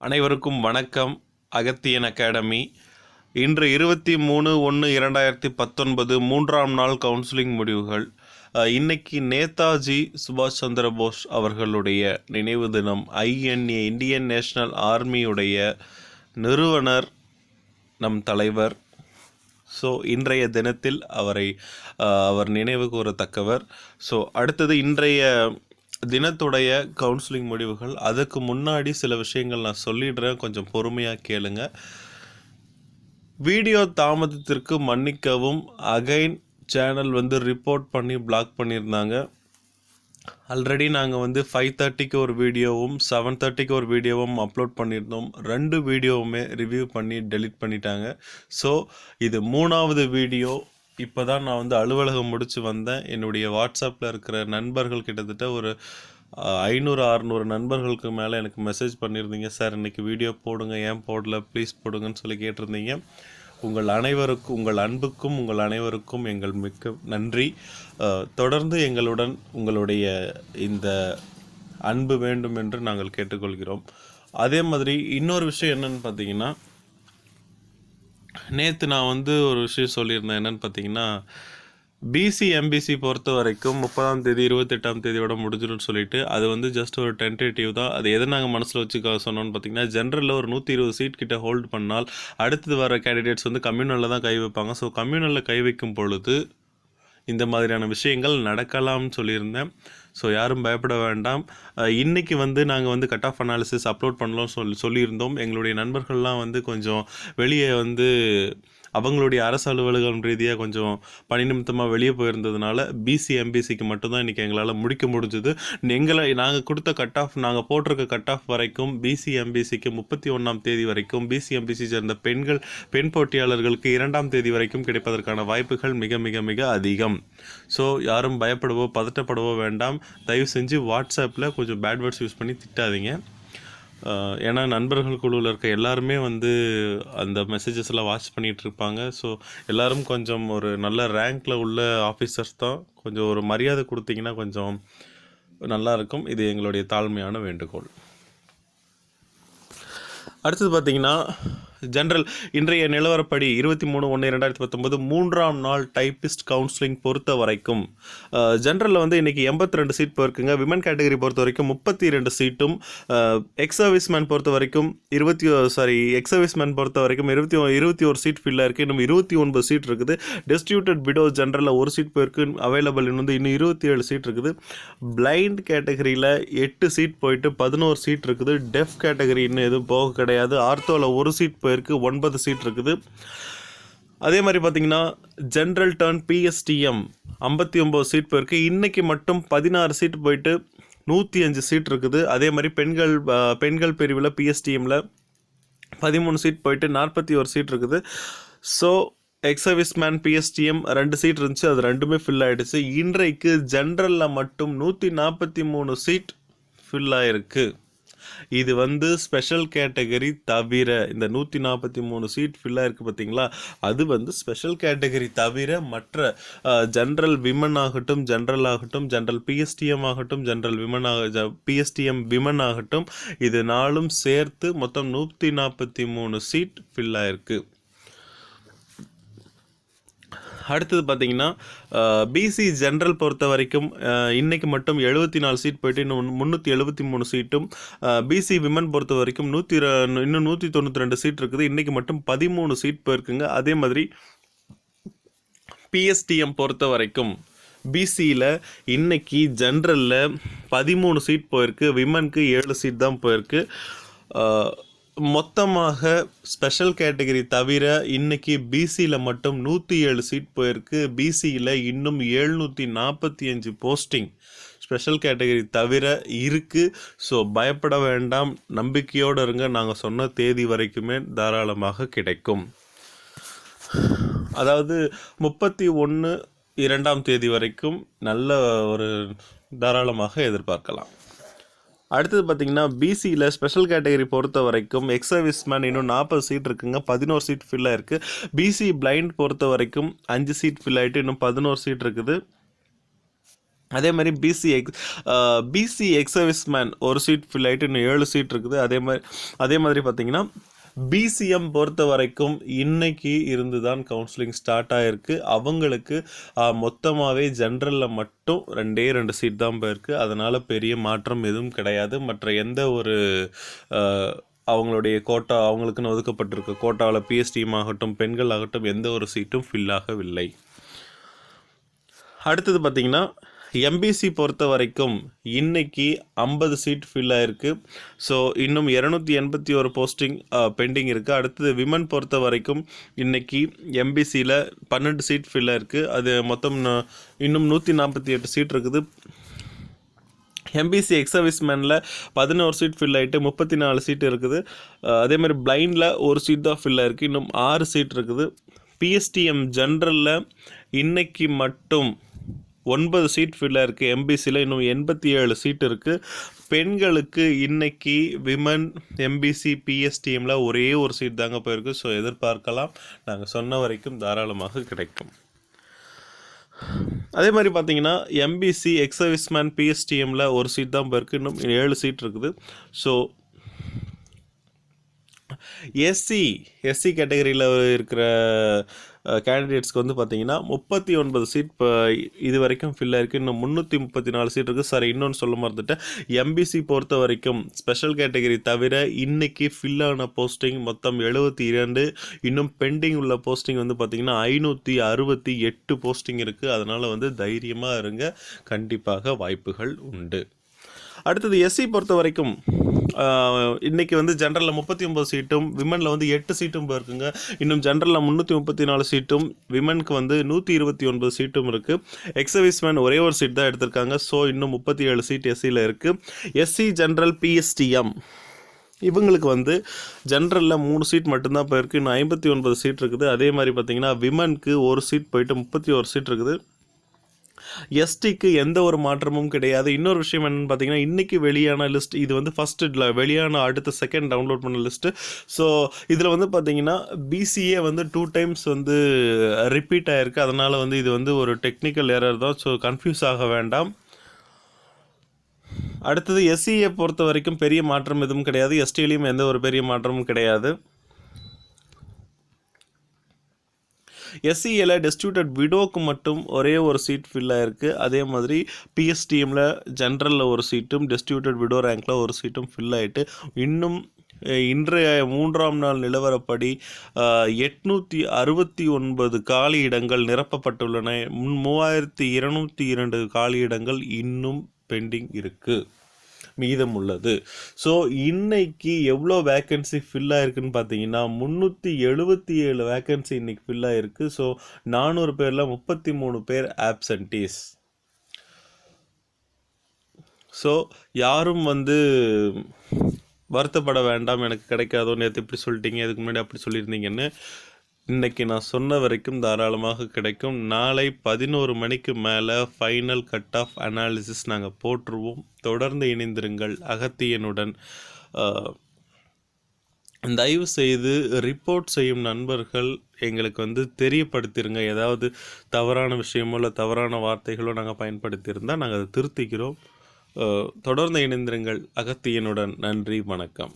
அனைவருக்கும் வணக்கம். அகத்தியன் அகாடமி. இன்று 23/1/2019 மூன்றாம் நாள் கவுன்சிலிங் முடிவுகள். இன்னைக்கு நேதாஜி சுபாஷ் சந்திர போஸ் அவர்களுடைய நினைவு தினம். INA இந்தியன் நேஷனல் ஆர்மியுடைய நிறுவனர், நம் தலைவர். ஸோ இன்றைய தினத்தில் அவர் நினைவு கூறத்தக்கவர். ஸோ அடுத்தது இன்றைய தினத்துடைய கவுன்சிலிங் முடிவுகள். அதுக்கு முன்னாடி சில விஷயங்கள் நான் சொல்லிடுறேன், கொஞ்சம் பொறுமையாக கேளுங்க. வீடியோ தாமதத்திற்கு மன்னிக்கவும். அகைன் சேனல் ரிப்போர்ட் பண்ணி பிளாக் பண்ணியிருந்தாங்க. ஆல்ரெடி நாங்கள் 5:30க்கு ஒரு வீடியோவும் 7:30க்கு ஒரு வீடியோவும் அப்லோட் பண்ணியிருந்தோம். 2 வீடியோவுமே ரிவ்யூ பண்ணி டெலிட் பண்ணிட்டாங்க. ஸோ இது 3வது வீடியோ. இப்போ தான் நான் அலுவலகம் முடித்து வந்தேன். என்னுடைய வாட்ஸ்அப்பில் இருக்கிற நண்பர்கள் கிட்டத்தட்ட ஒரு 500-600 நண்பர்களுக்கு மேலே எனக்கு மெசேஜ் பண்ணியிருந்தீங்க. சார் இன்றைக்கி வீடியோ போடுங்க, ஏன் போடல, ப்ளீஸ் போடுங்கன்னு சொல்லி கேட்டிருந்தீங்க. உங்கள் அன்புக்கும் உங்கள் அனைவருக்கும் எங்கள் மிக்க நன்றி. தொடர்ந்து எங்களுடன் உங்களுடைய இந்த அன்பு வேண்டும் என்று நாங்கள் கேட்டுக்கொள்கிறோம். அதே மாதிரி இன்னொரு விஷயம் என்னென்னு பார்த்தீங்கன்னா, நேற்று நான் ஒரு விஷயம் சொல்லியிருந்தேன். என்னென்னு பார்த்தீங்கன்னா, பிசி எம்பிசி பொறுத்த வரைக்கும் 30ஆம் தேதி 28ஆம் தேதியோட முடிஞ்சிடும்னு சொல்லிட்டு, அது ஜஸ்ட் ஒரு டென்டேட்டிவ் தான். அது எதை நாங்கள் மனசில் வச்சு சொன்னோன்னு பார்த்தீங்கன்னா, ஜென்ரலில் ஒரு 120 சீட் கிட்ட ஹோல்டு பண்ணால் அடுத்தது வர கேண்டிடேட்ஸ் கம்யூனலில் தான் கை வைப்பாங்க. ஸோ கம்யூனலில் கை வைக்கும் பொழுது இந்த மாதிரியான விஷயங்கள் நடக்கலாம்னு சொல்லியிருந்தேன். ஸோ யாரும் பயப்பட வேண்டாம். இன்றைக்கி நாங்கள் கட் ஆஃப் அனாலிசிஸ் அப்லோட் பண்ணலாம் சொல்லியிருந்தோம். எங்களுடைய நண்பர்கள்லாம் கொஞ்சம் வெளியே அவங்களுடைய அரசு அலுவலகம் ரீதியாக கொஞ்சம் பணி நிமித்தமாக வெளியே போயிருந்ததுனால பிசி எம்பிசிக்கு மட்டும்தான் இன்றைக்கி எங்களால் முடிக்க முடிஞ்சுது. நாங்கள் போட்டிருக்க கட் ஆஃப் வரைக்கும் பிசி எம்பிசிக்கு 31ஆம் தேதி வரைக்கும், பிசி எம்பிசி சேர்ந்த பெண் போட்டியாளர்களுக்கு 2ஆம் தேதி வரைக்கும் கிடைப்பதற்கான வாய்ப்புகள் மிக மிக மிக அதிகம். ஸோ யாரும் பயப்படவோ பதட்டப்படவோ வேண்டாம். தயவு செஞ்சு வாட்ஸ்அப்பில் கொஞ்சம் பேட் வேர்ட்ஸ் யூஸ் பண்ணி திட்டாதீங்க. ஏன்னா நண்பர்கள் குழுவில் இருக்க எல்லாருமே அந்த மெசேஜஸ்லாம் வாட்ச் பண்ணிகிட்ருப்பாங்க. ஸோ எல்லோரும் கொஞ்சம் ஒரு நல்ல ரேங்க்கில் உள்ள ஆஃபீஸர்ஸ் தான். கொஞ்சம் ஒரு மரியாதை கொடுத்தீங்கன்னா கொஞ்சம் நல்லாயிருக்கும். இது எங்களுடைய தாழ்மையான வேண்டுகோள். அடுத்தது பார்த்திங்கன்னா, ஜென்ரல் இன்றைய நிலவரப்படி 23/1/2019 மூன்றாம் நாள் டைப்பிஸ்ட் கவுன்சிலிங் பொறுத்த வரைக்கும் ஜென்ரலில் இன்றைக்கி 82 சீட் போயிருக்குங்க. விமன் கேட்டகரி பொறுத்த வரைக்கும் 32 சீட்டும், எக்ஸ் சர்வீஸ்மேன் பொறுத்த வரைக்கும் 21 சீட் ஃபில்லாக இருக்குது. இன்னும் 29 சீட் இருக்குது. டிஸ்ட்ரிபியூட்டட் விடோ ஜென்ரலில் 1 சீட் போயிருக்கு. அவைலபிள் இன்னும் 27 சீட் இருக்குது. பிளைண்ட் கேட்டகரியில் 8 சீட் போயிட்டு 11 சீட் இருக்குது. டெஃப் கேட்டகரி இன்னும் எதுவும் போக கிடையாது. ஆர்த்தோவில் 1 சீட் போயிருக்கு, 9 சீட் இருக்குது. அதே மாதிரி பார்த்தீங்கன்னா, ஜென்ரல் டர்ன் PSTM 59 சீட் போயிருக்கு. இன்றைக்கி மட்டும் 16 சீட் போயிட்டு 105 சீட் இருக்குது. அதே மாதிரி பெண்கள் பிரிவில் PSTMல 13 சீட் போயிட்டு 41 சீட் இருக்குது. So ex serviceman PSTM 2 seat இருந்துச்சு, அது 2மே ஃபில் ஆகிடுச்சு. இன்றைக்கு ஜென்ரலில் மட்டும் 143 சீட் ஃபில் ஆகிருக்கு. இது ஸ்பெஷல் கேட்டகரி தவிர, இந்த 143 சீட் ஃபில்லாக இருக்குது பார்த்தீங்களா, அது ஸ்பெஷல் கேட்டகரி தவிர மற்ற ஜென்ரல் விமன் ஆகட்டும், ஜென்ரல் PSTM ஆகட்டும், PSTM விமன் ஆகட்டும், இது நாளும் சேர்த்து மொத்தம் 143 சீட் ஃபில்லாக இருக்குது. அடுத்தது பார்த்தீங்கன்னா, பிசி ஜென்ரல் பொறுத்த வரைக்கும் இன்றைக்கி மட்டும் 74 சீட் போயிட்டு இன்னும் 373 சீட்டும், பிசி விமன் பொறுத்த வரைக்கும் இன்னும் 192 சீட் இருக்குது. இன்றைக்கி மட்டும் 13 சீட் போயிருக்குங்க. அதே மாதிரி PSTM பொறுத்த வரைக்கும் பிசியில் இன்னைக்கு ஜென்ரலில் 13 சீட் போயிருக்கு. விமனுக்கு 7 சீட் தான் போயிருக்கு. மொத்தமாக ஸ்பெஷல் கேட்டகரி தவிர இன்றைக்கி பிசியில் மட்டும் 107 சீட் போயிருக்கு. பிசியில் இன்னும் 745 போஸ்டிங் ஸ்பெஷல் கேட்டகரி தவிர இருக்குது. ஸோ பயப்பட வேண்டாம், நம்பிக்கையோடு இருங்க. நாங்கள் சொன்ன தேதி வரைக்குமே தாராளமாக கிடைக்கும். அதாவது 31/2ஆம் தேதி வரைக்கும் நல்ல ஒரு தாராளமாக எதிர்பார்க்கலாம். அடுத்தது பார்த்திங்கன்னா, பிசியில் ஸ்பெஷல் கேட்டகரி பொறுத்த வரைக்கும் எக்ஸ் சர்வீஸ்மேன் இன்னும் 40 சீட் இருக்குங்க, 11 சீட் ஃபில்லாக இருக்குது. பிசி பிளைண்ட் பொறுத்த வரைக்கும் 5 சீட் ஃபில் ஆகிட்டு இன்னும் 11 சீட் இருக்குது. அதே மாதிரி பிசி எக்ஸ் சர்வீஸ்மேன் ஒரு சீட் ஃபில் ஆகிட்டு இன்னும் 7 சீட் இருக்குது. அதே மாதிரி பார்த்தீங்கன்னா பிசிஎம் பொறுத்த வரைக்கும் இன்னைக்கு இருந்து தான் கவுன்சிலிங் ஸ்டார்ட் ஆகிருக்கு. அவங்களுக்கு மொத்தமாகவே ஜென்ரலில் மட்டும் 2 சீட் தான் போயிருக்கு. அதனால் பெரிய மாற்றம் எதுவும் கிடையாது. மற்ற எந்த ஒரு அவங்களுடைய கோட்டா அவங்களுக்குன்னு ஒதுக்கப்பட்டிருக்க கோட்டாவில் பிஎஸ்டிஎம் ஆகட்டும் பெண்கள் ஆகட்டும் எந்த ஒரு சீட்டும் ஃபில் ஆகவில்லை. அடுத்தது பார்த்திங்கன்னா எம்பிசி பொறுத்த வரைக்கும் இன்னைக்கு 50 சீட் ஃபில் ஆகிருக்கு. ஸோ இன்னும் 281 போஸ்டிங் பெண்டிங் இருக்குது. அடுத்தது விமன் பொறுத்த வரைக்கும் இன்னைக்கு எம்பிசியில் 12 சீட் ஃபில் ஆகிருக்கு. அது மொத்தம் இன்னும் 148 சீட் இருக்குது. எம்பிசி எக்ஸ் சர்வீஸ்மேனில் 11 சீட் ஃபில் ஆகிட்டு 34 சீட் இருக்குது. அதேமாதிரி பிளைண்டில் 1 சீட் தான் ஃபில் ஆகிருக்கு. இன்னும் 6 சீட் இருக்குது. பிஎஸ்டிஎம் ஜென்ரலில் இன்னைக்கு மட்டும் 9 சீட் ஃபில் ஆகிருக்கு. எம்பிசியில் இன்னும் 87 சீட் இருக்குது. பெண்களுக்கு இன்னைக்கு விமன் எம்பிசி பிஎஸ்டிஎம்மில் ஒரே ஒரு சீட் தாங்க போயிருக்கு. ஸோ எதிர்பார்க்கலாம், நாங்கள் சொன்ன வரைக்கும் தாராளமாக கிடைக்கும். அதே மாதிரி பார்த்தீங்கன்னா எம்பிசி எக்ஸ் சர்வீஸ்மேன் பிஎஸ்டிஎம்மில் ஒரு சீட் தான் போயிருக்கு. இன்னும் 7 சீட் இருக்குது. ஸோ எஸ்சி கேட்டகரியில் இருக்கிற கேண்டிடேட்ஸ்க்கு வந்து பார்த்தீங்கன்னா 39 சீட் இப்போ இது வரைக்கும் ஃபில் ஆகிருக்கு. இன்னும் 334 சீட் இருக்குது. சாரி, இன்னொன்று சொல்ல மறந்துட்டேன். எம்பிசி பொறுத்த வரைக்கும் ஸ்பெஷல் கேட்டகரி தவிர இன்னைக்கு ஃபில் ஆன போஸ்டிங் மொத்தம் 72. இன்னும் பெண்டிங் உள்ள போஸ்டிங் வந்து பார்த்திங்கன்னா 568 போஸ்டிங் இருக்குது. அதனால் வந்து தைரியமாக இருங்க, கண்டிப்பாக வாய்ப்புகள் உண்டு. அடுத்தது எஸ்சி பொறுத்த வரைக்கும் இன்றைக்கி வந்து ஜென்ரலில் 39 சீட்டும் விமனில் வந்து 8 சீட்டும் போயிருக்குங்க. இன்னும் ஜென்ரலில் 334 சீட்டும் விமனுக்கு வந்து 129 சீட்டும் இருக்குது. எக்ஸ் சர்வீஸ்மேன் ஒரே ஒரு சீட் தான் எடுத்திருக்காங்க. ஸோ இன்னும் 37 சீட் எஸ்சியில் இருக்குது. எஸ்சி ஜென்ரல் பிஎஸ்டிஎம் இவங்களுக்கு வந்து ஜென்ரலில் 3 சீட் மட்டும்தான் போயிருக்கு. இன்னும் 59 சீட் இருக்குது. அதே மாதிரி பார்த்திங்கன்னா விமனுக்கு ஒரு சீட் போயிட்டு 31 சீட் இருக்குது. எஸ்டிக்கு எந்த ஒரு மாற்றமும் கிடையாது. இன்னொரு விஷயம் என்னென்னு பார்த்தீங்கன்னா இன்றைக்கி வெளியான லிஸ்ட் இது வந்து ஃபஸ்ட்டு வெளியான அடுத்த செகண்ட் டவுன்லோட் பண்ண லிஸ்ட்டு. ஸோ இதில் வந்து பார்த்தீங்கன்னா பிசிஏ வந்து 2 டைம்ஸ் வந்து ரிப்பீட் ஆகிருக்கு. அதனால் வந்து இது வந்து ஒரு டெக்னிக்கல் எரர் தான். ஸோ கன்ஃபியூஸ் ஆக வேண்டாம். அடுத்தது எஸ்சியை பொறுத்த வரைக்கும் பெரிய மாற்றம் எதுவும் கிடையாது. எஸ்டிலையும் எந்த ஒரு பெரிய மாற்றமும் கிடையாது. எஸ்சியில் டிஸ்ட்ரிபியூட்டட் விடோக்கு மட்டும் ஒரே ஒரு சீட் ஃபில் ஆகிருக்கு. அதே மாதிரி பிஎஸ்டிஎம்மில் ஜென்ரலில் ஒரு சீட்டும் டிஸ்ட்ரிபியூட்டட் விடோ ரேங்கில் ஒரு சீட்டும் ஃபில் ஆகிட்டு இன்னும் இன்றைய 3ஆம் நாள் நிலவரப்படி 869 காலி இடங்கள் நிரப்பப்பட்டுள்ளன. 3202 காலி இடங்கள் இன்னும் பெண்டிங் இருக்குது, மீதம் உள்ளது. ஸோ இன்னைக்கு எவ்வளோ வேக்கன்சி ஃபில் ஆகிருக்குன்னு பார்த்தீங்கன்னா 377 வேக்கன்சி இன்னைக்கு ஃபில் ஆகிருக்கு. ஸோ 400 பேரில் 33 பேர் ஆப்சன்டீஸ். ஸோ யாரும் வந்து வருத்தப்பட வேண்டாம், எனக்கு கிடைக்காதோ, நேற்று இப்படி சொல்லிட்டீங்க, இதுக்கு முன்னாடி அப்படி சொல்லியிருந்தீங்கன்னு. இன்றைக்கி நான் சொன்ன வரைக்கும் தாராளமாக கிடைக்கும். நாளை 11 மணிக்கு மேலே ஃபைனல் கட் ஆஃப் அனாலிசிஸ் நாங்கள் போட்டுருவோம். தொடர்ந்து இணைந்திருங்கள் அகத்தியனுடன். தயவு செய்து ரிப்போர்ட் செய்யும் நண்பர்கள் எங்களுக்கு வந்து தெரியப்படுத்திடுங்க. ஏதாவது தவறான விஷயமோ இல்லை தவறான வார்த்தைகளோ நாங்கள் பயன்படுத்தியிருந்தால் நாங்கள் அதை திருத்திக்கிறோம். தொடர்ந்து இணைந்திருங்கள் அகத்தியனுடன். நன்றி, வணக்கம்.